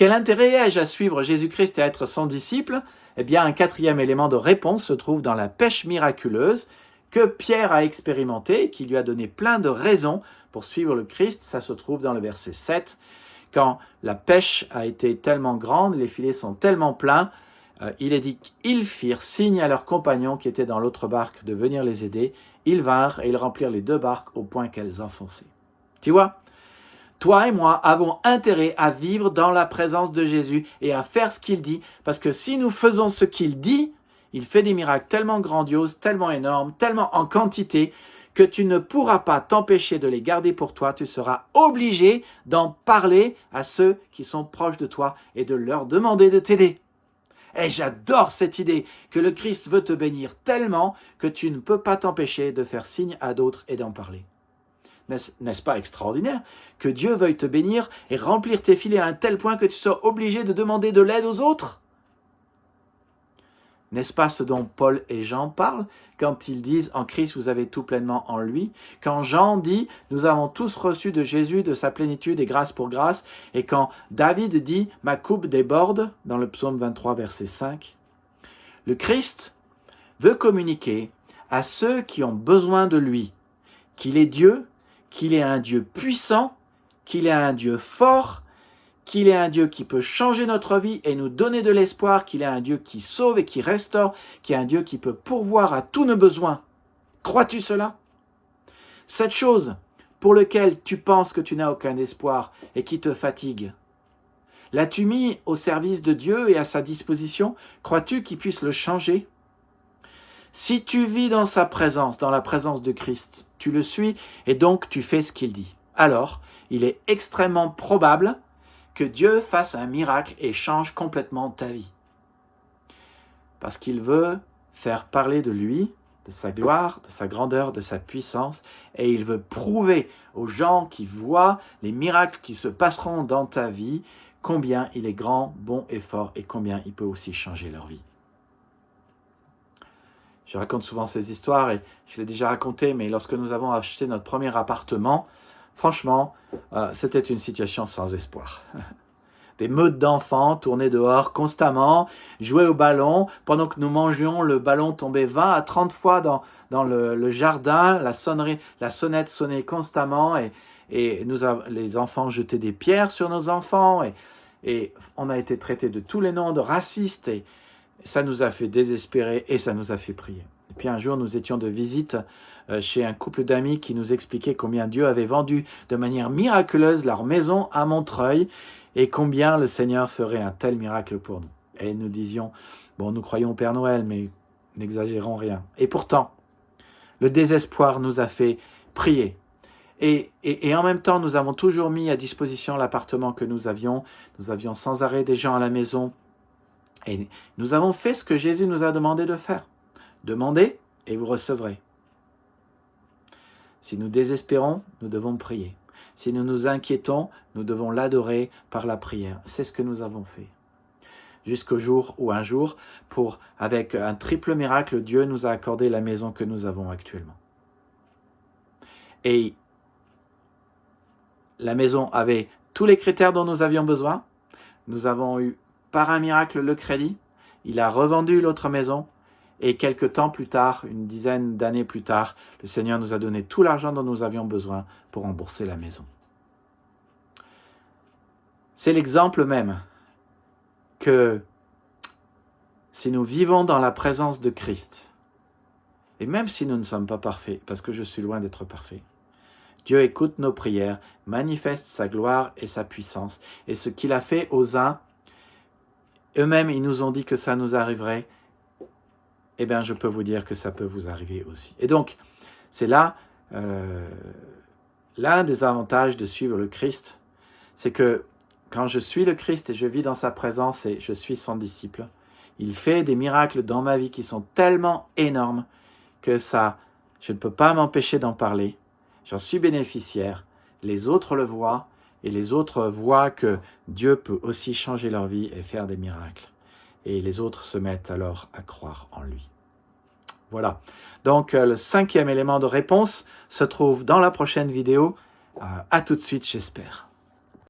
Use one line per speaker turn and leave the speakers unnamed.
Quel intérêt ai-je à suivre Jésus-Christ et à être son disciple? Eh bien, un quatrième élément de réponse se trouve dans la pêche miraculeuse que Pierre a expérimentée et qui lui a donné plein de raisons pour suivre le Christ. Ça se trouve dans le verset 7. Quand la pêche a été tellement grande, les filets sont tellement pleins, il est dit qu'ils firent signe à leurs compagnons qui étaient dans l'autre barque de venir les aider. Ils vinrent et ils remplirent les deux barques au point qu'elles enfonçaient. Tu vois, toi et moi avons intérêt à vivre dans la présence de Jésus et à faire ce qu'il dit, parce que si nous faisons ce qu'il dit, il fait des miracles tellement grandioses, tellement énormes, tellement en quantité, que tu ne pourras pas t'empêcher de les garder pour toi. Tu seras obligé d'en parler à ceux qui sont proches de toi et de leur demander de t'aider. Et j'adore cette idée que le Christ veut te bénir tellement que tu ne peux pas t'empêcher de faire signe à d'autres et d'en parler. N'est-ce pas extraordinaire que Dieu veuille te bénir et remplir tes filets à un tel point que tu sois obligé de demander de l'aide aux autres? N'est-ce pas ce dont Paul et Jean parlent quand ils disent « En Christ, vous avez tout pleinement en lui » Quand Jean dit « Nous avons tous reçu de Jésus, de sa plénitude et grâce pour grâce » et quand David dit « Ma coupe déborde » dans le psaume 23, verset 5. Le Christ veut communiquer à ceux qui ont besoin de lui qu'il est Dieu, qu'il est un Dieu puissant, qu'il est un Dieu fort, qu'il est un Dieu qui peut changer notre vie et nous donner de l'espoir, qu'il est un Dieu qui sauve et qui restaure, qu'il est un Dieu qui peut pourvoir à tous nos besoins. Crois-tu cela? Cette chose pour laquelle tu penses que tu n'as aucun espoir et qui te fatigue, l'as-tu mis au service de Dieu et à sa disposition? Crois-tu qu'il puisse le changer? Si tu vis dans sa présence, dans la présence de Christ, tu le suis et donc tu fais ce qu'il dit. Alors, il est extrêmement probable que Dieu fasse un miracle et change complètement ta vie. Parce qu'il veut faire parler de lui, de sa gloire, de sa grandeur, de sa puissance, et il veut prouver aux gens qui voient les miracles qui se passeront dans ta vie, combien il est grand, bon et fort, et combien il peut aussi changer leur vie. Je raconte souvent ces histoires, et je l'ai déjà raconté, mais lorsque nous avons acheté notre premier appartement, franchement, c'était une situation sans espoir. Des meutes d'enfants tournaient dehors constamment, jouaient au ballon. Pendant que nous mangions, le ballon tombait 20 à 30 fois dans le jardin. La sonnette sonnait constamment et les enfants jetaient des pierres sur nos enfants. Et on a été traités de tous les noms de racistes. Et ça nous a fait désespérer et ça nous a fait prier. Et puis un jour, nous étions de visite chez un couple d'amis qui nous expliquait combien Dieu avait vendu de manière miraculeuse leur maison à Montreuil et combien le Seigneur ferait un tel miracle pour nous. Et nous disions, bon, nous croyons au Père Noël, mais n'exagérons rien. Et pourtant, le désespoir nous a fait prier. Et en même temps, nous avons toujours mis à disposition l'appartement que nous avions. Nous avions sans arrêt des gens à la maison. Et nous avons fait ce que Jésus nous a demandé de faire. Demandez et vous recevrez. Si nous désespérons, nous devons prier. Si nous nous inquiétons, nous devons l'adorer par la prière. C'est ce que nous avons fait. Jusqu'au jour où un jour, avec un triple miracle, Dieu nous a accordé la maison que nous avons actuellement. Et la maison avait tous les critères dont nous avions besoin. Nous avons eu par un miracle le crédit. Il a revendu l'autre maison. Et quelque temps plus tard, une dizaine d'années plus tard, le Seigneur nous a donné tout l'argent dont nous avions besoin pour rembourser la maison. C'est l'exemple même que si nous vivons dans la présence de Christ, et même si nous ne sommes pas parfaits, parce que je suis loin d'être parfait, Dieu écoute nos prières, manifeste sa gloire et sa puissance. Et ce qu'il a fait aux uns, eux-mêmes, ils nous ont dit que ça nous arriverait. Eh bien, je peux vous dire que ça peut vous arriver aussi. Et donc, c'est là l'un des avantages de suivre le Christ, c'est que quand je suis le Christ et je vis dans sa présence et je suis son disciple, il fait des miracles dans ma vie qui sont tellement énormes que je ne peux pas m'empêcher d'en parler. J'en suis bénéficiaire. Les autres le voient et les autres voient que Dieu peut aussi changer leur vie et faire des miracles. Et les autres se mettent alors à croire en lui. Voilà. Donc, le 5e élément de réponse se trouve dans la prochaine vidéo. À tout de suite, j'espère.